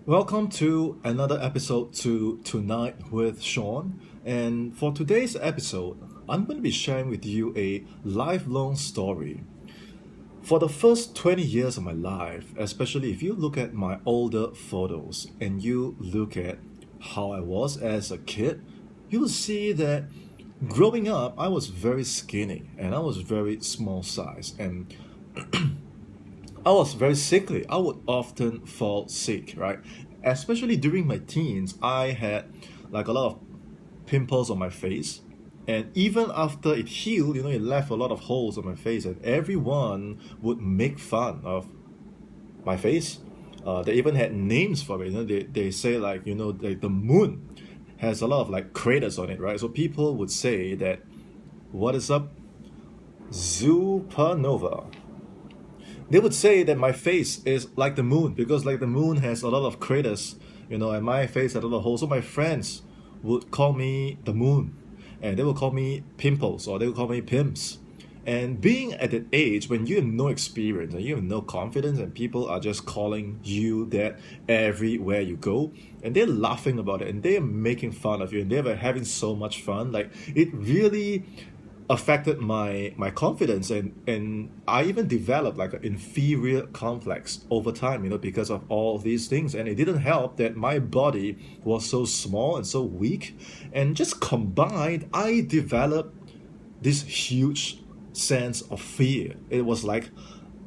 Welcome to another episode to Tonight with Sean. And for today's episode, I'm going to be sharing with you a lifelong story. For the first 20 years of my life, especially if you look at my older photos and you look at how I was as a kid, you will see that growing up, I was very skinny and I was very small size. And I was very sickly. I would often fall sick, right? Especially during my teens, I had like a lot of pimples on my face. And even after it healed, it left a lot of holes on my face, and everyone would make fun of my face. They even had names for it. They say like, the moon has a lot of like craters on it, right? So people would say that, what is up, supernova? They would say that my face is like the moon because like the moon has a lot of craters, and my face had a lot of holes. So my friends would call me the moon, and they would call me pimples or they would call me pimps. And being at that age when you have no experience and you have no confidence and people are just calling you that everywhere you go, and they're laughing about it and they're making fun of you and they're having so much fun, like it really affected my confidence, and I even developed like an inferior complex over time, because of all these things. And it didn't help that my body was so small and so weak, and just combined I developed this huge sense of fear. It was like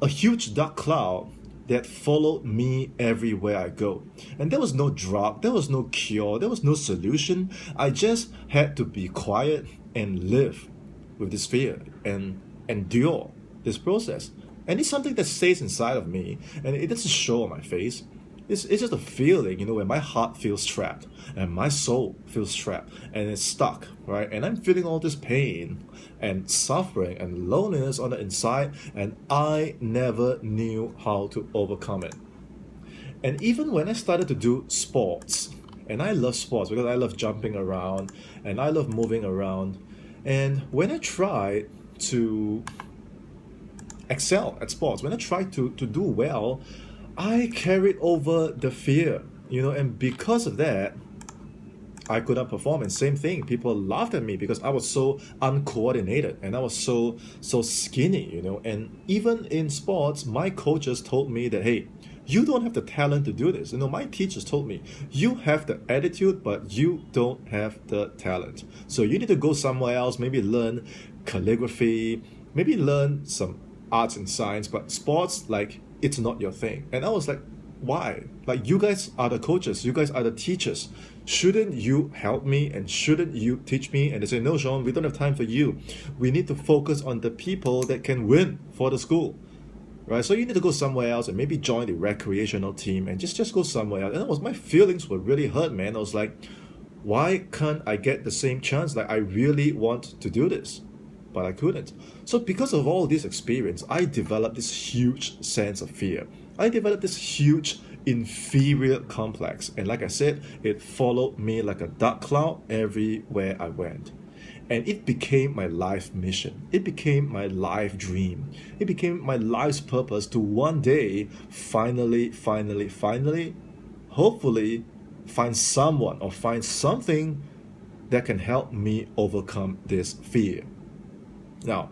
a huge dark cloud that followed me everywhere I go. And there was no drug, there was no cure, there was no solution. I just had to be quiet and live with this fear and endure this process. And it's something that stays inside of me and it doesn't show on my face. It's just a feeling, where my heart feels trapped and my soul feels trapped and it's stuck, right? And I'm feeling all this pain and suffering and loneliness on the inside, and I never knew how to overcome it. And even when I started to do sports, and I love sports because I love jumping around and I love moving around, and when I tried to excel at sports, when I tried to do well, I carried over the fear, and because of that, I could not perform. And same thing, people laughed at me because I was so uncoordinated and I was so skinny, And even in sports, my coaches told me that, hey, you don't have the talent to do this. My teachers told me, you have the attitude, but you don't have the talent. So you need to go somewhere else, maybe learn calligraphy, maybe learn some arts and science, but sports, like, it's not your thing. And I was like, why? Like, you guys are the coaches, you guys are the teachers. Shouldn't you help me and shouldn't you teach me? And they say, no, Sean, we don't have time for you. We need to focus on the people that can win for the school. Right, so you need to go somewhere else and maybe join the recreational team and just go somewhere else. And my feelings were really hurt, man. I was like, why can't I get the same chance? Like, I really want to do this, but I couldn't. So because of all this experience, I developed this huge sense of fear. I developed this huge inferior complex, and like I said, it followed me like a dark cloud everywhere I went. And it became my life mission. It became my life dream. It became my life's purpose to one day finally, hopefully, find someone or find something that can help me overcome this fear. Now,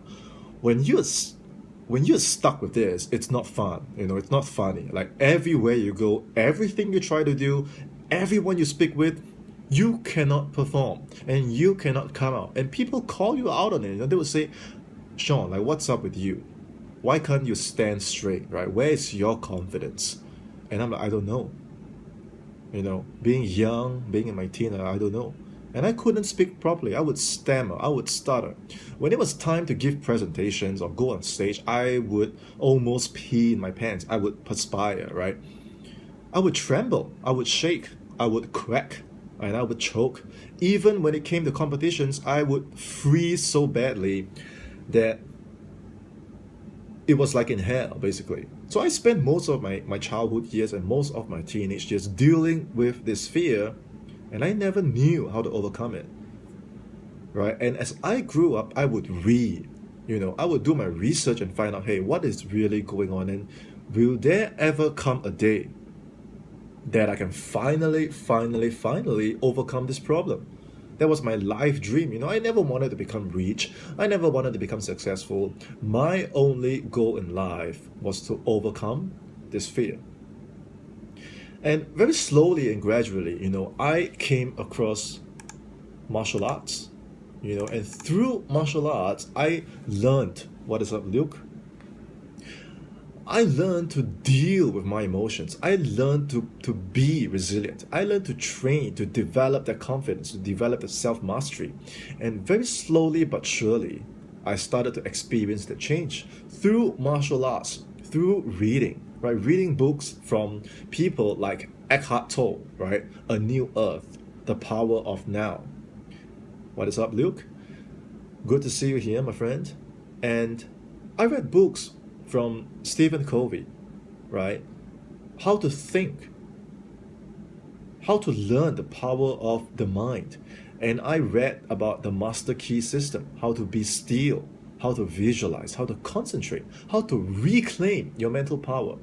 when you're stuck with this, it's not fun. It's not funny. Like everywhere you go, everything you try to do, everyone you speak with, you cannot perform and you cannot come out. And people call you out on it. They would say, Sean, like, what's up with you? Why can't you stand straight, right? Where is your confidence? And I'm like, I don't know. Being young, being in my teen, I don't know. And I couldn't speak properly. I would stammer, I would stutter. When it was time to give presentations or go on stage, I would almost pee in my pants. I would perspire, right? I would tremble, I would shake, I would crack, and I would choke. Even when it came to competitions, I would freeze so badly that it was like in hell, basically. So I spent most of my childhood years and most of my teenage years dealing with this fear, and I never knew how to overcome it, right? And as I grew up, I would read, I would do my research and find out, hey, what is really going on, and will there ever come a day that I can finally overcome this problem. That was my life dream. I never wanted to become rich. I never wanted to become successful. My only goal in life was to overcome this fear. And very slowly and gradually, I came across martial arts, and through martial arts, I learned, what is up, Luke? I learned to deal with my emotions. I learned to be resilient. I learned to train, to develop that confidence, to develop the self-mastery. And very slowly but surely, I started to experience the change through martial arts, through reading, right? Reading books from people like Eckhart Tolle, right? A New Earth, The Power of Now. What is up, Luke? Good to see you here, my friend. And I read books from Stephen Covey, right? How to think, how to learn the power of the mind. And I read about the master key system, how to be still, how to visualize, how to concentrate, how to reclaim your mental power.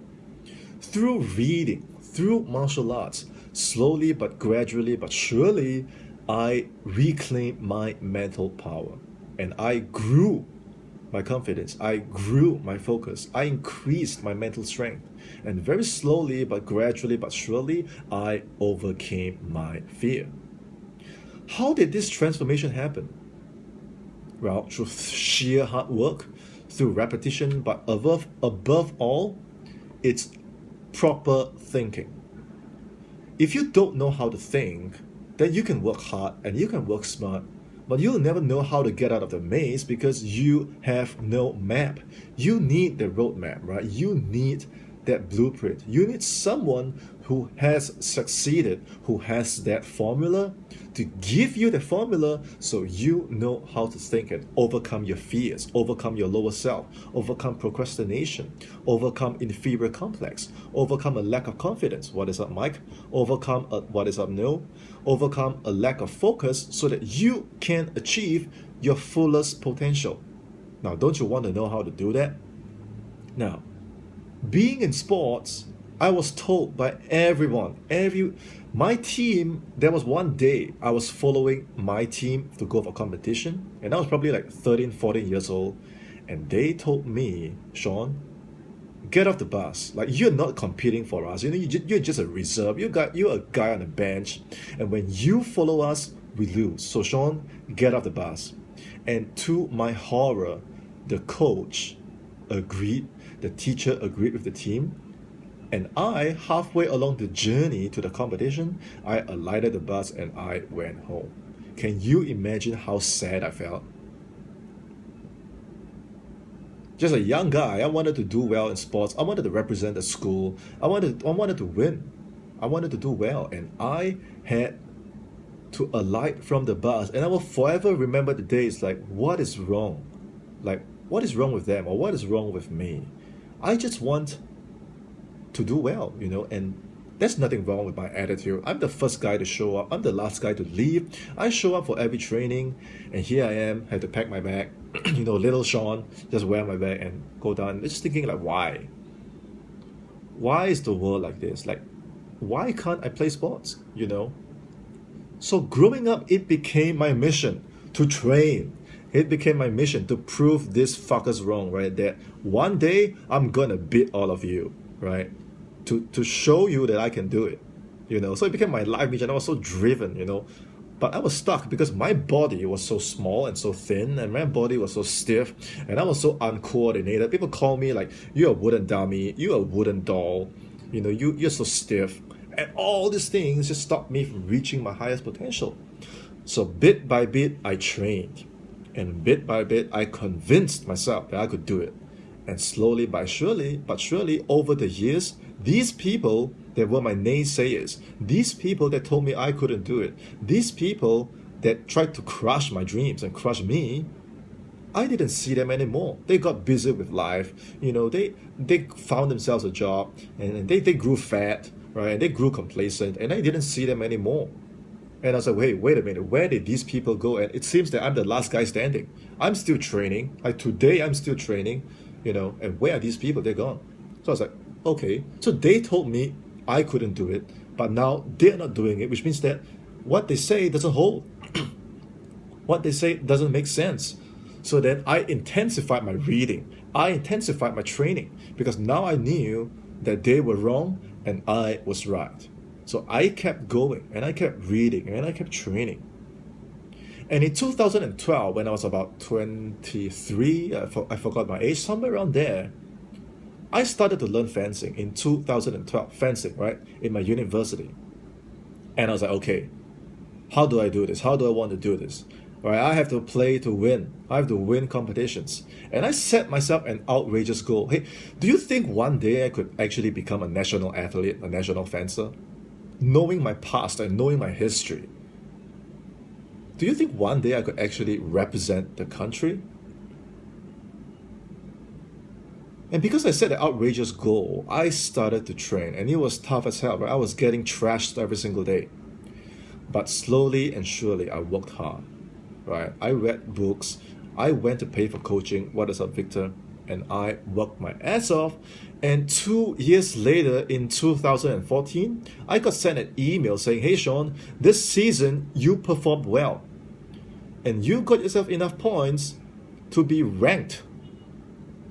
Through reading, through martial arts, slowly but gradually but surely, I reclaimed my mental power. And I grew my confidence, I grew my focus, I increased my mental strength. And very slowly but gradually but surely, I overcame my fear. How did this transformation happen? Well, through sheer hard work, through repetition, but above all, it's proper thinking. If you don't know how to think, then you can work hard and you can work smart, but you'll never know how to get out of the maze because you have no map. You need the roadmap, right? You need that blueprint. You need someone who has succeeded, who has that formula to give you the formula so you know how to think and overcome your fears, overcome your lower self, overcome procrastination, overcome inferior complex, overcome a lack of confidence. What is up, Mike? Overcome what is up, no? Overcome a lack of focus so that you can achieve your fullest potential. Now, don't you want to know how to do that? Now, being in sports, I was told by everyone, my team, there was one day I was following my team to go for competition, and I was probably like 13, 14 years old, and they told me, Sean, get off the bus. Like, you're not competing for us. You're just a reserve. You're a guy on the bench, and when you follow us, we lose. So Sean, get off the bus. And to my horror, the coach agreed, the teacher agreed with the team, and I, halfway along the journey to the competition, I alighted the bus and I went home. Can you imagine how sad I felt? Just a young guy, I wanted to do well in sports. I wanted to represent the school. I wanted to win. I wanted to do well, and I had to alight from the bus, and I will forever remember the days like, what is wrong? Like, what is wrong with them, or what is wrong with me? I just want to do well, and there's nothing wrong with my attitude. I'm the first guy to show up. I'm the last guy to leave. I show up for every training, and here I am, had to pack my bag. Little Sean, just wear my bag and go down. Just thinking like, why? Why is the world like this? Like, why can't I play sports, So growing up, it became my mission to train. It became my mission to prove these fuckers wrong, right? That one day I'm gonna beat all of you, right? To show you that I can do it, So it became my life mission. I was so driven, But I was stuck because my body was so small and so thin, and my body was so stiff, and I was so uncoordinated. People call me like, you're a wooden dummy, you're a wooden doll, you're so stiff. And all these things just stopped me from reaching my highest potential. So bit by bit, I trained. And bit by bit, I convinced myself that I could do it. And slowly but surely, over the years, these people that were my naysayers, these people that told me I couldn't do it, these people that tried to crush my dreams and crush me, I didn't see them anymore. They got busy with life. They found themselves a job, and they grew fat, right? And they grew complacent, and I didn't see them anymore. And I was like, wait a minute, where did these people go? And it seems that I'm the last guy standing. I'm still training. Like today, I'm still training, and where are these people? They're gone. So I was like, okay. So they told me I couldn't do it. But now they're not doing it, which means that what they say doesn't hold. What they say doesn't make sense. So then I intensified my reading. I intensified my training because now I knew that they were wrong and I was right. So I kept going and I kept reading and I kept training. And in 2012, when I was about 23, I forgot my age, somewhere around there, I started to learn fencing in 2012, fencing, right, in my university. And I was like, okay, how do I do this? How do I want to do this? Right, I have to play to win. I have to win competitions. And I set myself an outrageous goal. Hey, do you think one day I could actually become a national athlete, a national fencer? Knowing my past and knowing my history, do you think one day I could actually represent the country? And because I set an outrageous goal, I started to train, and it was tough as hell, right? I was getting trashed every single day. But slowly and surely, I worked hard, right? I read books, I went to pay for coaching, what is up, Victor? And I worked my ass off. And 2 years later, in 2014, I got sent an email saying, hey Sean, this season you performed well. And you got yourself enough points to be ranked.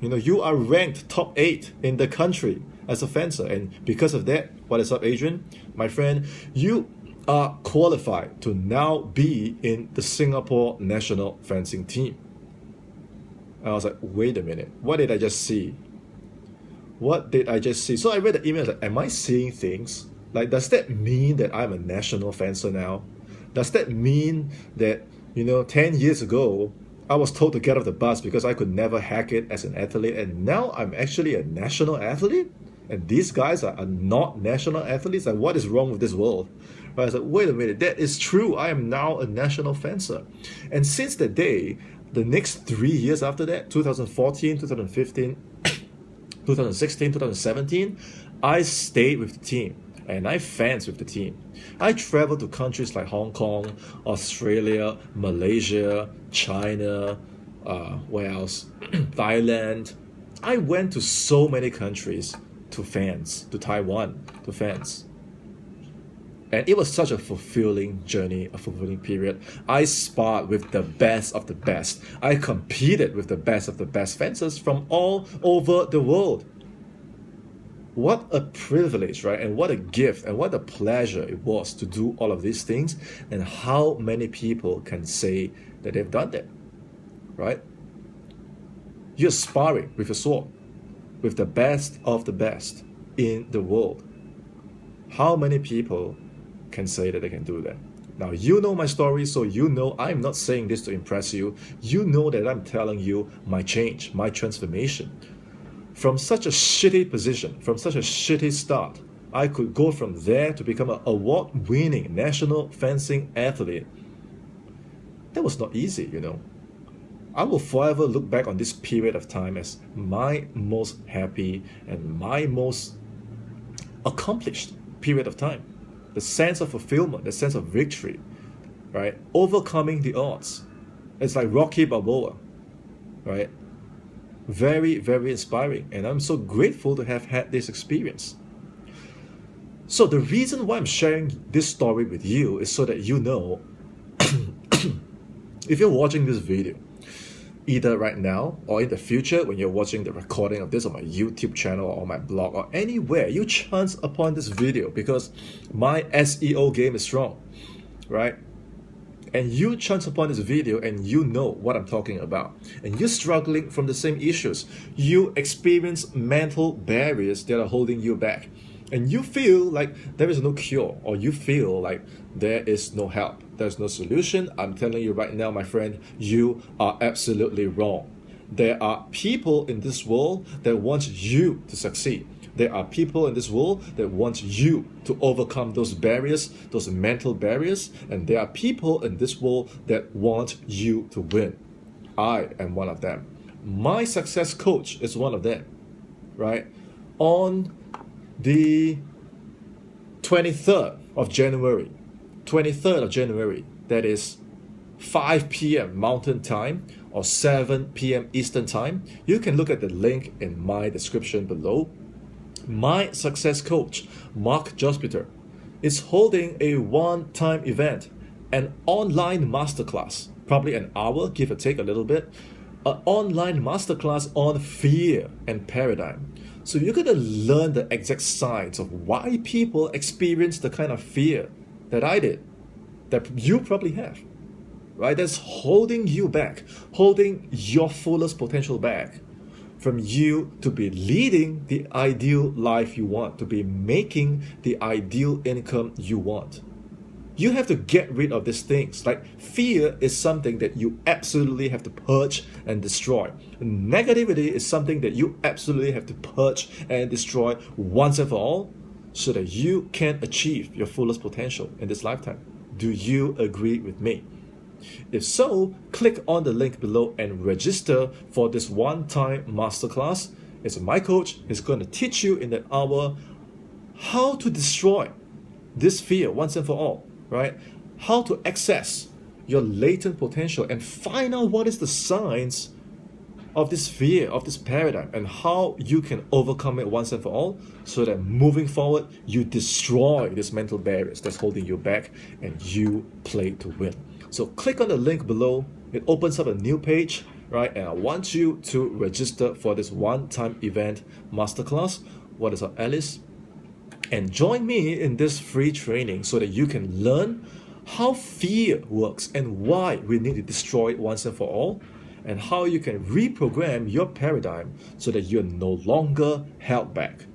You know, you are ranked top 8 in the country as a fencer. And because of that, what is up, Adrian? My friend, you are qualified to now be in the Singapore national fencing team. And I was like, wait a minute, what did I just see? What did I just see? So I read the email, like, am I seeing things? Like, does that mean that I'm a national fencer now? Does that mean that, 10 years ago, I was told to get off the bus because I could never hack it as an athlete, and now I'm actually a national athlete? And these guys are not national athletes? And what is wrong with this world? But I was like, wait a minute, that is true. I am now a national fencer. And since that day, the next 3 years after that, 2014, 2015, 2016, 2017, I stayed with the team and I fenced with the team. I traveled to countries like Hong Kong, Australia, Malaysia, China, where else? Thailand. I went to so many countries to fence, to Taiwan to fence. And it was such a fulfilling journey, a fulfilling period. I sparred with the best of the best. I competed with the best of the best fencers from all over the world. What a privilege, right? And what a gift and what a pleasure it was to do all of these things. And how many people can say that they've done that, right? You're sparring with a sword, with the best of the best in the world. How many people can say that they can do that? Now, you know my story, so you know I'm not saying this to impress you. You know that I'm telling you my change, my transformation. From such a shitty position, from such a shitty start, I could go from there to become an award-winning national fencing athlete. That was not easy, I will forever look back on this period of time as my most happy and my most accomplished period of time. The sense of fulfillment, the sense of victory, right? Overcoming the odds. It's like Rocky Balboa, right? Very, very inspiring. And I'm so grateful to have had this experience. So the reason why I'm sharing this story with you is so that you know, if you're watching this video, either right now or in the future when you're watching the recording of this on my YouTube channel or my blog or anywhere, you chance upon this video because my SEO game is strong, right? And you chance upon this video and you know what I'm talking about. And you're struggling from the same issues. You experience mental barriers that are holding you back. And you feel like there is no cure, or you feel like there is no help, there's no solution. I'm telling you right now, my friend, you are absolutely wrong. There are people in this world that want you to succeed. There are people in this world that want you to overcome those barriers, those mental barriers. And there are people in this world that want you to win. I am one of them. My success coach is one of them, right? On the 23rd of January, that is 5 p.m. Mountain Time or 7 p.m. Eastern Time. You can look at the link in my description below. My success coach, Mark Jospiter, is holding a one-time event, an online masterclass, probably an hour, give or take a little bit, an online masterclass on fear and paradigm. So you're going to learn the exact science of why people experience the kind of fear that I did, that you probably have, right? That's holding you back, holding your fullest potential back from you to be leading the ideal life you want, to be making the ideal income you want. You have to get rid of these things. Like fear is something that you absolutely have to purge and destroy. Negativity is something that you absolutely have to purge and destroy once and for all so that you can achieve your fullest potential in this lifetime. Do you agree with me? If so, click on the link below and register for this one-time masterclass. It's my coach. He's going to teach you in that hour how to destroy this fear once and for all, right? How to access your latent potential and find out what is the signs of this fear, of this paradigm, and how you can overcome it once and for all so that moving forward, you destroy these mental barriers that's holding you back and you play to win. So click on the link below. It opens up a new page, right? And I want you to register for this one-time event masterclass. What is up, Alice? And join me in this free training so that you can learn how fear works and why we need to destroy it once and for all, and how you can reprogram your paradigm so that you're no longer held back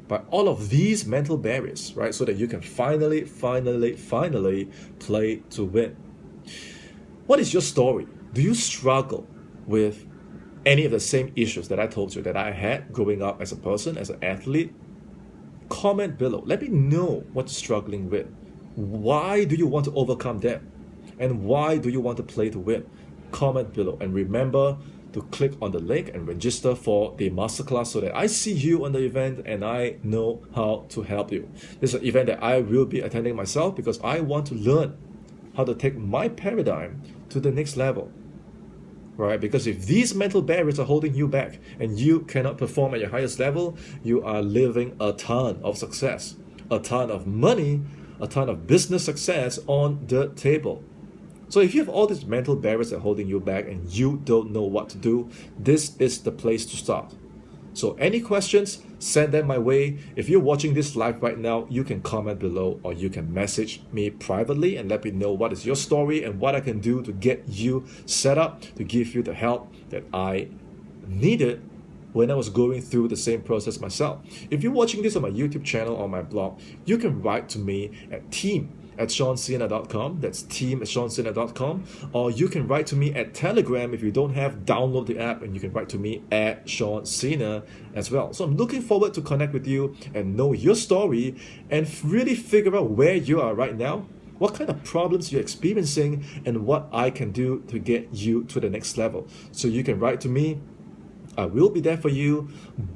by all of these mental barriers, right? So that you can finally play to win. What is your story? Do you struggle with any of the same issues that I told you that I had growing up as a person, as an athlete? Comment below. Let me know what you're struggling with. Why do you want to overcome them? And why do you want to play to win? Comment below. And remember to click on the link and register for the masterclass so that I see you on the event and I know how to help you. This is an event that I will be attending myself because I want to learn how to take my paradigm to the next level, right? Because if these mental barriers are holding you back and you cannot perform at your highest level, you are leaving a ton of success, a ton of money, a ton of business success on the table. So if you have all these mental barriers that are holding you back and you don't know what to do, this is the place to start. So any questions, send them my way. If you're watching this live right now, you can comment below or you can message me privately and let me know what is your story and what I can do to get you set up, to give you the help that I needed when I was going through the same process myself. If you're watching this on my YouTube channel or my blog, you can write to me at team@seansena.com. That's team@seansena.com. Or you can write to me at Telegram. If you don't have, download the app and you can write to me at Sean Sena as well. So I'm looking forward to connect with you and know your story and really figure out where you are right now, what kind of problems you're experiencing, and what I can do to get you to the next level. So you can write to me. I will be there for you,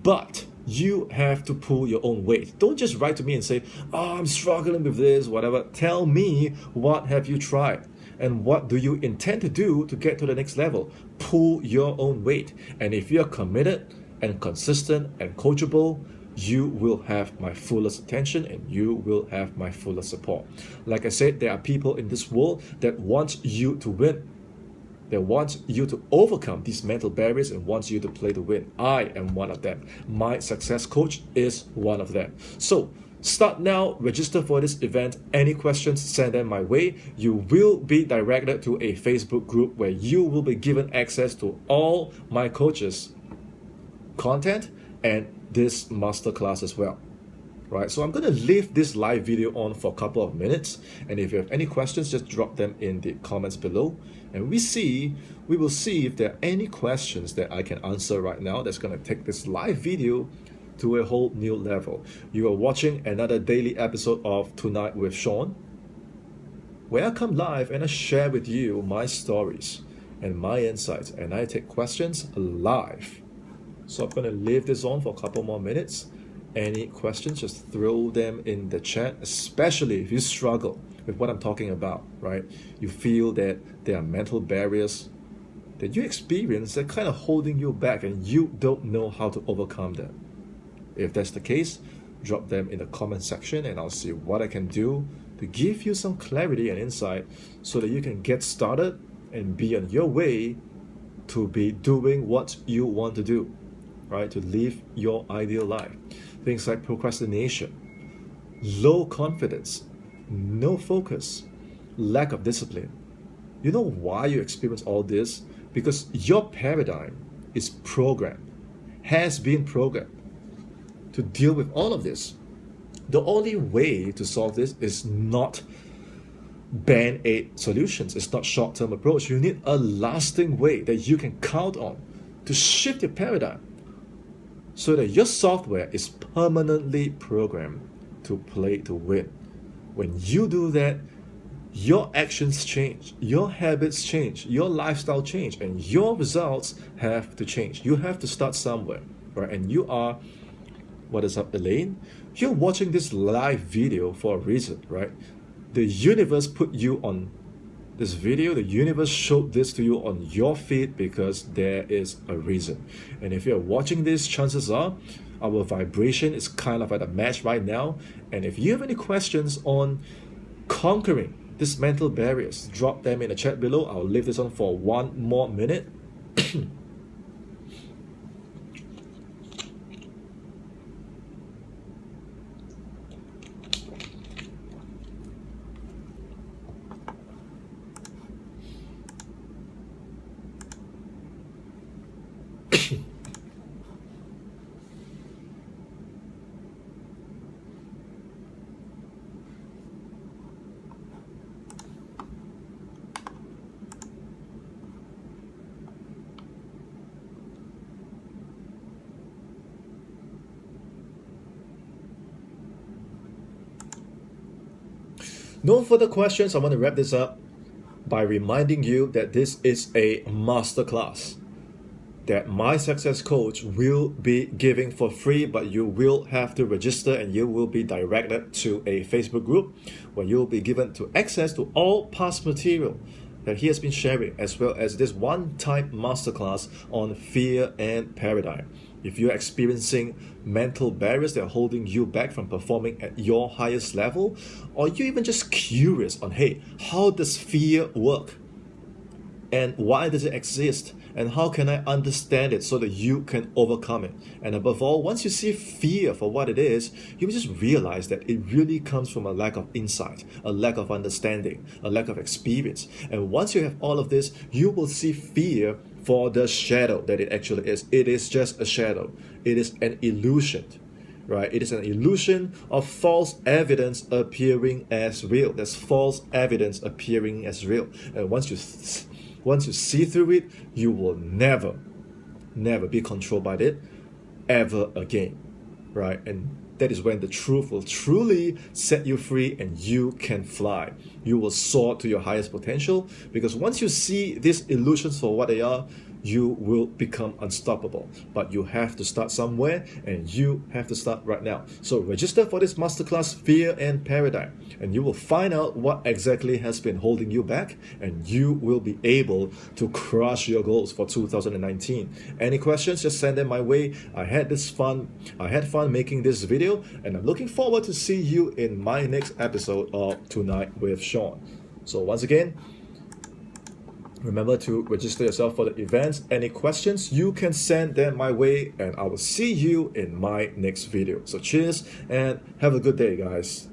but you have to pull your own weight. Don't just write to me and say, oh, I'm struggling with this, whatever. Tell me, what have you tried? And what do you intend to do to get to the next level? Pull your own weight. And if you're committed and consistent and coachable, you will have my fullest attention and you will have my fullest support. Like I said, there are people in this world that want you to win. They want you to overcome these mental barriers and wants you to play to win. I am one of them. My success coach is one of them. So start now, register for this event. Any questions, send them my way. You will be directed to a Facebook group where you will be given access to all my coaches' content and this masterclass as well. Right, so I'm going to leave this live video on for a couple of minutes, and if you have any questions, just drop them in the comments below, and we will see if there are any questions that I can answer right now that's going to take this live video to a whole new level. You are watching another daily episode of Tonight with Sean, where I come live and I share with you my stories and my insights, and I take questions live. So I'm going to leave this on for a couple more minutes. Any questions, just throw them in the chat, especially if you struggle with what I'm talking about, right? You feel that there are mental barriers that you experience that kind of holding you back and you don't know how to overcome them. If that's the case, drop them in the comment section, and I'll see what I can do to give you some clarity and insight so that you can get started and be on your way to be doing what you want to do, right? To live your ideal life. Things like procrastination, low confidence, no focus, lack of discipline. You know why you experience all this? Because your paradigm is programmed, has been programmed to deal with all of this. The only way to solve this is not band-aid solutions. It's not short-term approach. You need a lasting way that you can count on to shift your paradigm so that your software is permanently programmed to play to win. When you do that, your actions change, your habits change, your lifestyle change, and your results have to change. You have to start somewhere, right? And you are, what is up, Elaine? You're watching this live video for a reason, right? The universe put you on this video, the universe showed this to you on your feed because there is a reason. And if you're watching this, chances are our vibration is kind of at a match right now. And if you have any questions on conquering these mental barriers, drop them in the chat below. I'll leave this on for 1 more minute. No further questions. I want to wrap this up by reminding you that this is a masterclass that my success coach will be giving for free, but you will have to register and you will be directed to a Facebook group where you'll be given to access to all past material that he has been sharing, as well as this one-time masterclass on fear and paradigm. If you're experiencing mental barriers that are holding you back from performing at your highest level, or you're even just curious on, hey, how does fear work? And why does it exist? And how can I understand it so that you can overcome it? And above all, once you see fear for what it is, you will just realize that it really comes from a lack of insight, a lack of understanding, a lack of experience. And once you have all of this, you will see fear for the shadow that it actually is. It is just a shadow. It is an illusion, right? It is an illusion of false evidence appearing as real. There's false evidence appearing as real. And once you see through it, you will never be controlled by it ever again, right? And that is when the truth will truly set you free and you can fly. You will soar to your highest potential, because once you see these illusions for what they are, you will become unstoppable. But you have to start somewhere, and you have to start right now. So register for this masterclass, Fear and Paradigm, and you will find out what exactly has been holding you back, and you will be able to crush your goals for 2019. Any questions, just send them my way. I had fun making this video, and I'm looking forward to see you in my next episode of Tonight with Sean. So once again, remember to register yourself for the events. Any questions, you can send them my way, and I will see you in my next video. So cheers and have a good day, guys.